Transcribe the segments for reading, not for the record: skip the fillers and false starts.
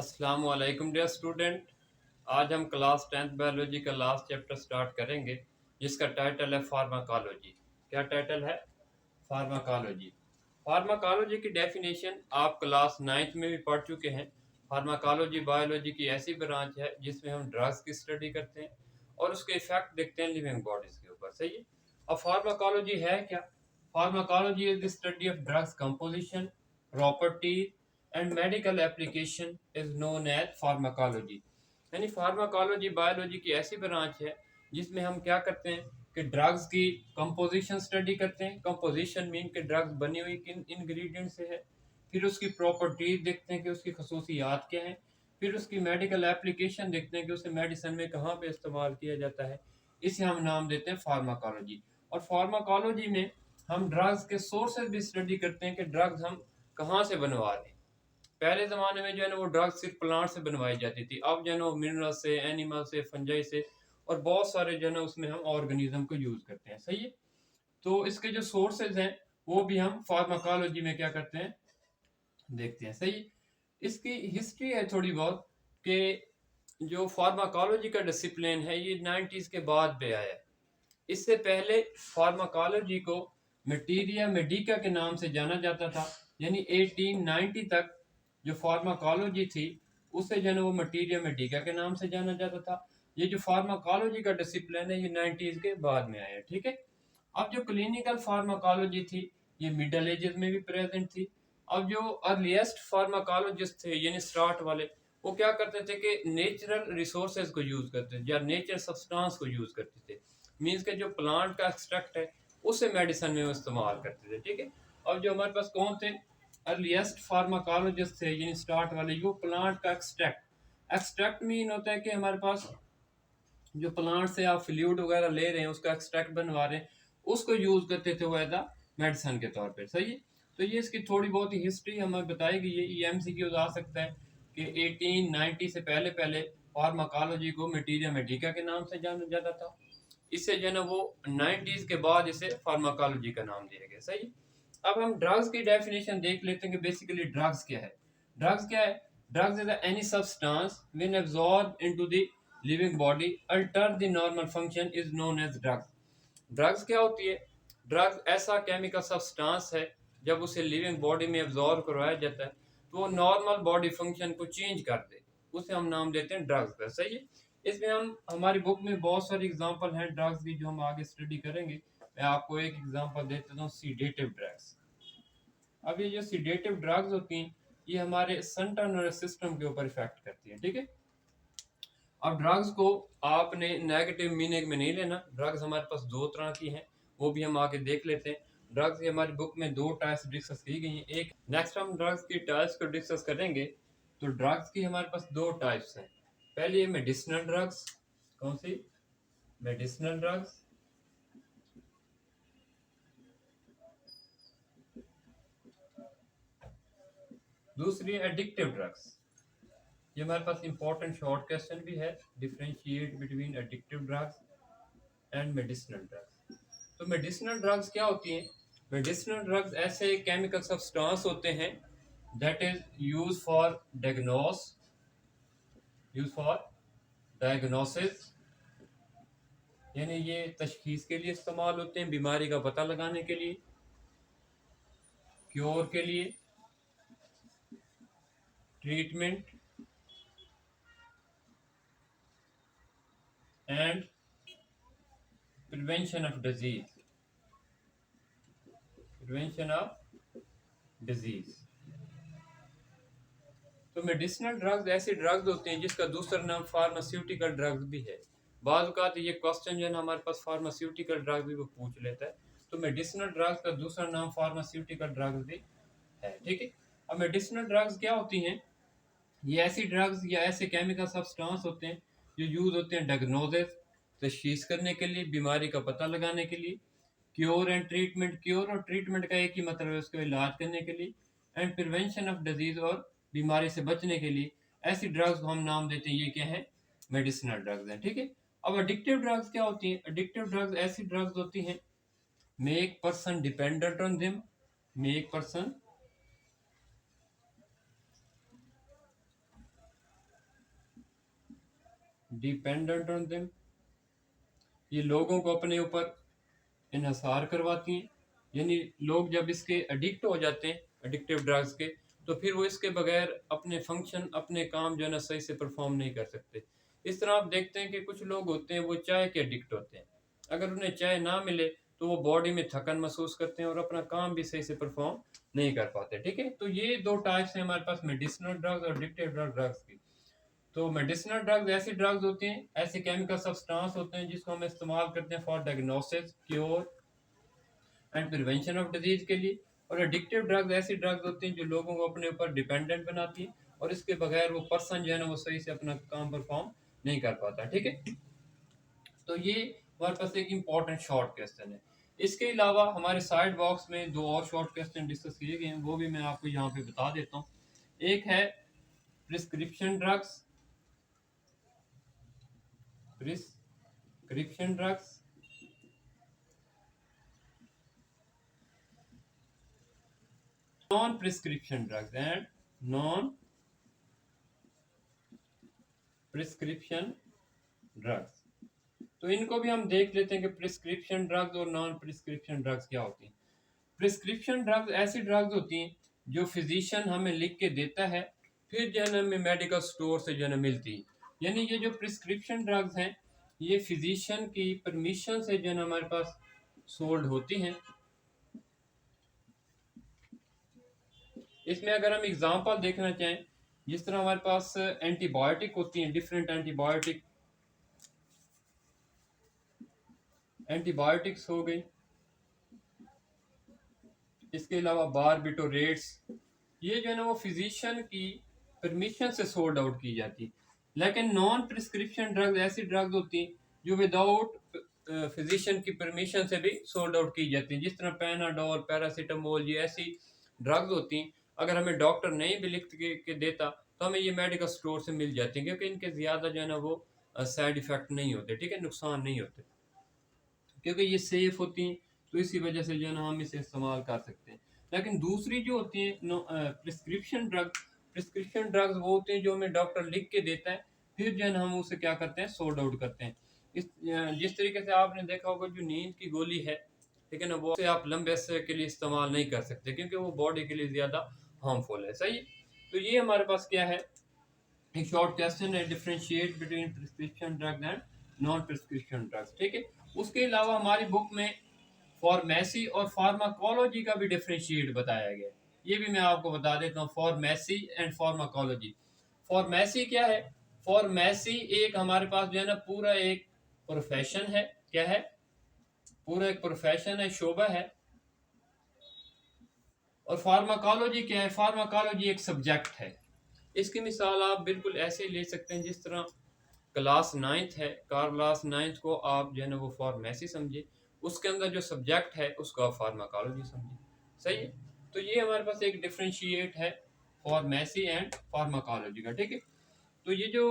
अस्सलाम वालेकुम dear student. आज हम क्लास 10th बायोलॉजी का लास्ट चैप्टर स्टार्ट करेंगे जिसका टाइटल है फार्माकोलॉजी। क्या टाइटल है? फार्माकोलॉजी। फार्माकोलॉजी की डेफिनेशन आप क्लास 9th में भी पढ़ चुके हैं। फार्माकोलॉजी बायोलॉजी की ऐसी ब्रांच है जिसमें हम ड्रग्स की स्टडी करते हैं और उसके इफेक्ट देखते हैं लिविंग बॉडीज के ऊपर। सही है। अब फार्माकोलॉजी है क्या? Pharmacology is the study of drugs composition, property and medical application is known as pharmacology. यानी फार्माकोलॉजी बायोलॉजी की ऐसी ब्रांच है जिसमें हम क्या करते हैं कि ड्रग्स की कंपोजिशन स्टडी करते हैं। कंपोजिशन मीन कि ड्रग्स बनी हुई किन इंग्रेडिएंट से है। फिर उसकी प्रॉपर्टीज देखते हैं कि उसकी खसूसियात क्या हैं। फिर उसकी मेडिकल एप्लीकेशन देखते हैं कि उसे मेडिसिन में कहाँ पे इस्तेमाल किया जाता है। इसे हम नाम देते हैं फार्माकोलॉजी। और फार्माकोलॉजी में हम ड्रग्स के सोर्सेज भी स्टडी करते हैं कि ड्रग्स हम कहाँ से बनवा रहे हैं। पहले ज़माने में जो है ना वो ड्रग्स सिर्फ प्लांट से बनवाई जाती थी। अब जो है ना वो मिनरल से, एनिमल से, फंजाई से और बहुत सारे जो है ना उसमें हम ऑर्गेनिज्म को यूज़ करते हैं। सही है। तो इसके जो सोर्सेज हैं वो भी हम फार्माकोलॉजी में क्या करते हैं, देखते हैं। सही। इसकी हिस्ट्री है थोड़ी बहुत कि जो फार्माकोलॉजी का डिसिप्लिन है ये 90s के बाद पे आया है। इससे पहले फार्माकोलॉजी को मटीरिया मेडिका के नाम से जाना जाता था। यानी 1890 तक जो फार्माकोलॉजी थी उसे जो है वो मटीरिया मेडिका के नाम से जाना जाता था। ये जो फार्माकोलॉजी का डिसिप्लिन है ये 90s के बाद में आया। ठीक है। अब जो क्लिनिकल फार्माकोलॉजी थी ये मिडल एजेस में भी प्रेजेंट थी। अब जो अर्लीस्ट फार्माकोलॉजिस्ट थे यानी स्टार्ट वाले, वो क्या करते थे कि नेचुरल रिसोर्सेज को यूज करते थे या नेचर सब्सटेंस को यूज करते थे। मीन्स के जो प्लांट का एक्सट्रैक्ट है उसे मेडिसिन में इस्तेमाल करते थे। ठीक है। अब जो हमारे पास कौन थे अर्लीस्ट फार्माकोलॉजिस्ट थे यानी स्टार्ट वाले, वो प्लांट का एक्सट्रैक्ट। एक्सट्रैक्ट मीन होता है कि हमारे पास जो प्लांट से आप फ्लूइड वगैरह ले रहे हैं उसका एक्सट्रैक्ट बनवा रहे हैं, उसको यूज करते थे वो एज अ मेडिसिन के तौर पे। सही है। तो ये इसकी थोड़ी बहुत ही हिस्ट्री हमें बताएगी। ये एमसीक्यूज आ सकता है कि 1890 से पहले पहले फार्माकोलॉजी को मटीरिया मेडिका के नाम से जाना जाता था। इससे जो है ना वो 90s के बाद इसे फार्माकोलॉजी का नाम दिया गया। सही। अब हम ड्रग्स की डेफिनेशन देख लेते हैं कि बेसिकली ड्रग्स क्या है। ड्रग्स क्या है? Drugs is any substance when absorb into the living body alter the normal function is known as drugs. Drugs क्या होती है? ड्रग्स ऐसा केमिकल सब्सटेंस है जब उसे लिविंग बॉडी में एब्जॉर्ब करवाया जाता है तो वो नॉर्मल बॉडी फंक्शन को चेंज कर दे, उसे हम नाम देते हैं ड्रग्स का। सही है। इसमें हम हमारी बुक में बहुत सारी एग्जांपल हैं ड्रग्स की जो हम आगे स्टडी करेंगे। मैं आपको एक एग्जांपल दे देता हूँ, सीडेटिव ड्रग्स। अब ये जो सीडेटिव ड्रग्स होती हैं ये हमारे सेंट्रल नर्वस सिस्टम के ऊपर इफेक्ट करती हैं। ठीक है। अब ड्रग्स को आपने नेगेटिव मीनिंग में नहीं लेना। ड्रग्स हमारे पास दो तरह की हैं, वो भी हम आगे देख लेते हैं। ड्रग्स की हमारी बुक में दो टाइप्स डिस्कस की गई हैं। एक नेक्स्ट हम ड्रग्स की टाइप्स को डिस्कस करेंगे। तो ड्रग्स की हमारे पास दो टाइप्स हैं। पहली है मेडिसिनल ड्रग्स। कौन सी? Medicinal drugs. दूसरी है एडिक्टिव ड्रग्स। ये हमारे पास इंपॉर्टेंट शॉर्ट क्वेश्चन भी है, differentiate between addictive drugs and medicinal drugs. तो मेडिसिनल ड्रग्स क्या होती हैं? मेडिसिनल ड्रग्स ऐसे केमिकल सब्सटेंस होते हैं that is use for diagnosis. यानी ये तशखीस के लिए इस्तेमाल होते हैं, बीमारी का पता लगाने के लिए, क्योर के लिए, treatment and prevention of disease. तो मेडिसिनल ड्रग्स ऐसे ड्रग्स होते हैं जिसका दूसरा नाम फार्मास्यूटिकल ड्रग्स भी है। बाद औक़ात ये क्वेश्चन जो है ना हमारे पास फार्मास्यूटिकल ड्रग भी वो पूछ लेता है। तो मेडिसिनल ड्रग्स का दूसरा नाम फार्मास्यूटिकल ड्रग्स भी है। ठीक है। अब मेडिसिनल ड्रग्स क्या होती हैं? ये ऐसी ड्रग्स या ऐसे केमिकल सब्सटेंस होते हैं जो यूज होते हैं डायग्नोसिस, तशखीस करने के लिए, बीमारी का पता लगाने के लिए, क्योर एंड ट्रीटमेंट। क्योर और ट्रीटमेंट का एक ही मतलब है, उसको इलाज करने के लिए, एंड प्रिवेंशन ऑफ डिजीज और बीमारी से बचने के लिए ऐसी ड्रग्स को हम नाम देते हैं। ये क्या है? मेडिसिनल ड्रग्स हैं। ठीक है। अब एडिक्टिव ड्रग्स क्या होती हैं? एडिक्टिव ड्रग्स ऐसी ड्रग्स होती हैं make person dependent on them, make person dependent on them, ये लोगों को अपने ऊपर इन्हसार करवाती हैं। यानी लोग जब इसके एडिक्ट हो जाते हैं एडिक्टिव ड्रग्स के, तो फिर वो इसके बगैर अपने फंक्शन अपने काम जो है ना सही से परफॉर्म नहीं कर सकते। इस तरह आप देखते हैं कि कुछ लोग होते हैं वो चाय के एडिक्ट होते हैं, अगर उन्हें चाय ना मिले तो वो बॉडी में थकन महसूस करते हैं और अपना काम भी सही से परफॉर्म नहीं कर पाते। ठीक है, तो ये दो टाइप्स हैं हमारे पास मेडिसिनल ड्रग्स और एडिक्टिव ड्रग्स की। तो मेडिसिनल ड्रग्स ऐसी ड्रग्स होती हैं, ऐसे केमिकल सब्सटेंस होते हैं जिसको हम इस्तेमाल करते हैं for diagnosis, cure and prevention of disease के लिए। और एडिक्टिव ड्रग्स ऐसी ड्रग्स होती हैं जो लोगों को अपने ऊपर डिपेंडेंट बनाती हैं और इसके बगैर वो पर्सन जो है ना वो सही से अपना काम परफॉर्म नहीं कर पाता। ठीक है, तो ये हमारे पास एक इम्पॉर्टेंट शॉर्ट क्वेश्चन है। इसके अलावा हमारे साइड बॉक्स में दो और शॉर्ट क्वेश्चन डिस्कस किए गए हैं, वो भी मैं आपको यहाँ पे बता देता हूँ। एक है prescription drugs, prescription drugs, non prescription drugs and non prescription drugs. तो इनको भी हम देख लेते हैं कि प्रिस्क्रिप्शन ड्रग्स और नॉन प्रिस्क्रिप्शन ड्रग्स क्या होती हैं। प्रिस्क्रिप्शन ड्रग्स ऐसी ड्रग्स होती हैं जो फिजिशियन हमें लिख के देता है, फिर जो है ना हमें मेडिकल स्टोर से जो है ना मिलती है। यानी ये जो प्रिस्क्रिप्शन ड्रग्स हैं ये फिजिशियन की परमिशन से जो है ना हमारे पास सोल्ड होती हैं। इसमें अगर हम एग्जांपल देखना चाहें, जिस तरह हमारे पास एंटीबायोटिक होती हैं, डिफरेंट एंटीबायोटिक्स हो गई, इसके अलावा बारबिटोरेट्स, ये जो है ना वो फिजिशियन की परमिशन से सोल्ड आउट की जाती है। लेकिन नॉन प्रिस्क्रिप्शन ड्रग्स ऐसी ड्रग्स होती हैं जो विदाउट फिजिशियन की परमिशन से भी सोल्ड आउट की जाती हैं। जिस तरह पैनाडोल, पैरासीटामोल, ये ऐसी ड्रग्स होती हैं अगर हमें डॉक्टर नहीं भी लिख के देता तो हमें ये मेडिकल स्टोर से मिल जाती हैं, क्योंकि इनके ज़्यादा जो है ना वो साइड इफ़ेक्ट नहीं होते। ठीक है, नुकसान नहीं होते, क्योंकि ये सेफ होती हैं, तो इसी वजह से जो है ना हम इसे इस्तेमाल कर सकते हैं। लेकिन दूसरी जो होती है प्रिस्क्रिप्शन ड्रग्स वो होते हैं जो हमें डॉक्टर लिख के देता है, फिर जो है ना हम उसे क्या करते हैं, सोल्ड आउट करते हैं। जिस तरीके से आपने देखा होगा जो नींद की गोली है, ठीक है ना, वो आप लंबे अरसे के लिए इस्तेमाल नहीं कर सकते क्योंकि वो बॉडी के लिए ज़्यादा हार्मफुल है। सही है? तो ये हमारे पास क्या है, एक शॉर्ट क्वेश्चन है, differentiate between prescription drugs and non prescription drugs. ठीक है, उसके अलावा हमारी बुक में फार्मेसी और फार्माकोलॉजी का भी डिफरेंशिएट बताया गया है। ये भी मैं आपको बता देता हूँ, फार्मेसी एंड फार्माकोलॉजी। फार्मेसी क्या है? फार्मेसी एक हमारे पास जो है ना पूरा एक प्रोफेशन है। क्या है? पूरा एक प्रोफेशन है, शोबा है। और फार्माकोलॉजी क्या है? फार्माकोलॉजी एक सब्जेक्ट है। इसकी मिसाल आप बिल्कुल ऐसे ही ले सकते हैं, जिस तरह क्लास 9th है, क्लास 9th को आप जो है ना वो फार्मेसी समझे, उसके अंदर जो सब्जेक्ट है उसको आप फार्माकोलॉजी समझे। सही है? तो ये हमारे पास एक डिफरेंशिएट है फार्मेसी एंड फार्माकोलॉजी का। ठीक है, तो ये जो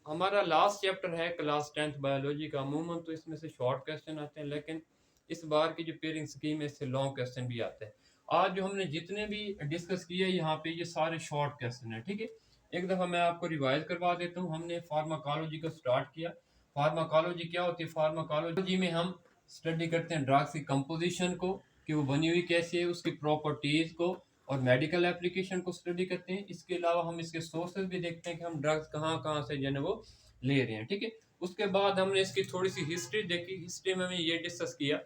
हमारा लास्ट चैप्टर है क्लास 10th बायोलॉजी का, अमूमन तो इसमें से शॉर्ट क्वेश्चन आते हैं, लेकिन इस बार की जो पेयरिंग स्कीम है इससे लॉन्ग क्वेश्चन भी आते हैं। आज जो हमने जितने भी डिस्कस किए यहाँ पे ये सारे शॉर्ट क्वेश्चन है। ठीक है, एक दफ़ा मैं आपको रिवाइज करवा देता हूँ। हमने फार्माकोलॉजी को स्टार्ट किया। फार्माकोलॉजी क्या होती है? फार्माकोलॉजी में हम स्टडी करते हैं ड्रग्स की कंपोजिशन को, कि वो बनी हुई कैसी है, उसकी प्रॉपर्टीज़ को, और मेडिकल एप्लीकेशन को स्टडी करते हैं। इसके अलावा हम इसके सोर्सेज भी देखते हैं कि हम ड्रग्स कहाँ कहाँ से जो है वो ले रहे हैं। ठीक है, उसके बाद हमने इसकी थोड़ी सी हिस्ट्री देखी। हिस्ट्री में हमने ये डिस्कस किया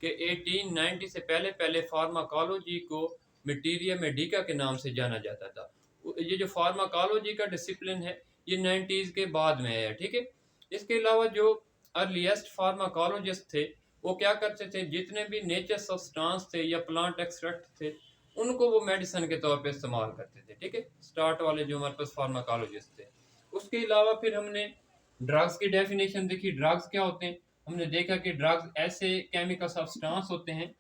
कि 1890 से पहले पहले फार्माकोलॉजी को मटीरिया मेडिका के नाम से जाना जाता था। ये जो फार्माकोलॉजी का डिसिप्लिन है ये 90s के बाद में है। ठीक है, इसके अलावा जो अर्लीस्ट फार्माकोलॉजिस्ट थे वो क्या करते थे, जितने भी नेचर सब्सटेंस थे या प्लांट एक्सट्रैक्ट थे उनको वो मेडिसिन के तौर पे इस्तेमाल करते थे। ठीक है, स्टार्ट वाले जो हमारे पास फार्माकोलॉजिस्ट थे। उसके अलावा फिर हमने ड्रग्स की डेफिनेशन देखी। ड्रग्स क्या होते हैं? हमने देखा कि ड्रग्स ऐसे केमिकल सब्सटेंस होते हैं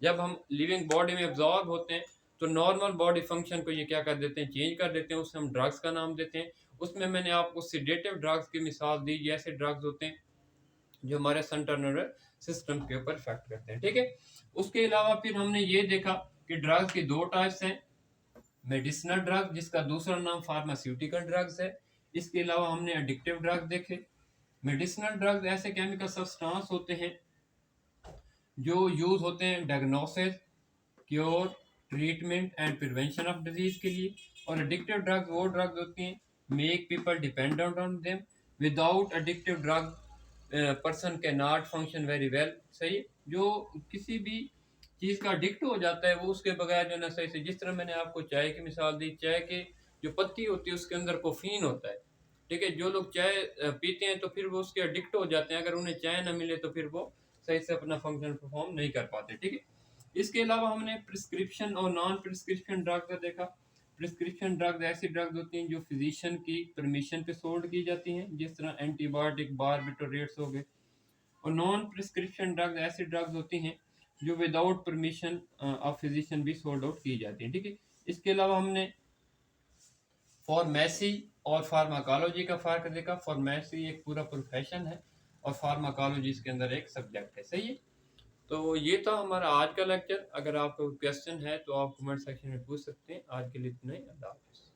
जब हम लिविंग बॉडी में एब्जॉर्ब होते हैं तो नॉर्मल बॉडी फंक्शन को ये क्या कर देते हैं, चेंज कर देते हैं, उसे हम ड्रग्स का नाम देते हैं। उसमें मैंने आपको सिडेटिव ड्रग्स की मिसाल दी, ऐसे ड्रग्स होते हैं जो हमारे सेंट्रल नर्वस सिस्टम के ऊपर इफेक्ट करते हैं। ठीक है, उसके अलावा फिर हमने ये देखा कि ड्रग्स की दो टाइप्स हैं, मेडिसिनल ड्रग जिसका दूसरा नाम फार्मास्यूटिकल ड्रग्स है। इसके अलावा हमने एडिक्टिव ड्रग देखे, मेडिसिनल ड्रग्स ऐसे केमिकल सब्सटेंस होते हैं जो यूज होते हैं diagnosis, cure, treatment and prevention of disease के लिए। और एडिक्टिव ड्रग्स वो ड्रग्स होती हैं make people dependent on them. Without addictive drug person can not function very well. सही है? जो किसी भी चीज़ का एडिक्ट हो जाता है वो उसके बगैर जो ना सही से, जिस तरह मैंने आपको चाय की मिसाल दी, चाय के जो पत्ती होती है उसके अंदर कोफीन होता है। ठीक है, जो लोग चाय पीते हैं तो फिर वो उसके एडिक्ट हो जाते हैं, अगर उन्हें चाय ना मिले तो फिर वो सही से अपना फंक्शन परफॉर्म नहीं कर पाते। ठीक है, इसके अलावा हमने प्रिस्क्रिप्शन और नॉन प्रिस्क्रिप्शन ड्रग का देखा। प्रिस्क्रिप्शन ड्रग्स ऐसी ड्रग्स होती हैं जो फिजिशियन की परमिशन पे सोल्ड की जाती हैं, जिस तरह एंटीबायोटिक, बारबिटोरेट्स हो गए। और नॉन प्रिस्क्रिप्शन ड्रग्स ऐसी ड्रग्स होती हैं जो विदाउट परमिशन ऑफ फिजिशियन भी सोल्ड आउट की जाती हैं। ठीक है, इसके अलावा हमने फार्मेसी और फार्माकोलॉजी का फ़र्क देखा। फार्मेसी एक पूरा प्रोफेशन है और फार्माकोलॉजी इसके अंदर एक सब्जेक्ट है। सही है? तो ये था हमारा आज का लेक्चर। अगर आपको क्वेश्चन है तो आप कमेंट सेक्शन में पूछ सकते हैं। आज के लिए इतना ही। अल्लाह हाफ़िज़।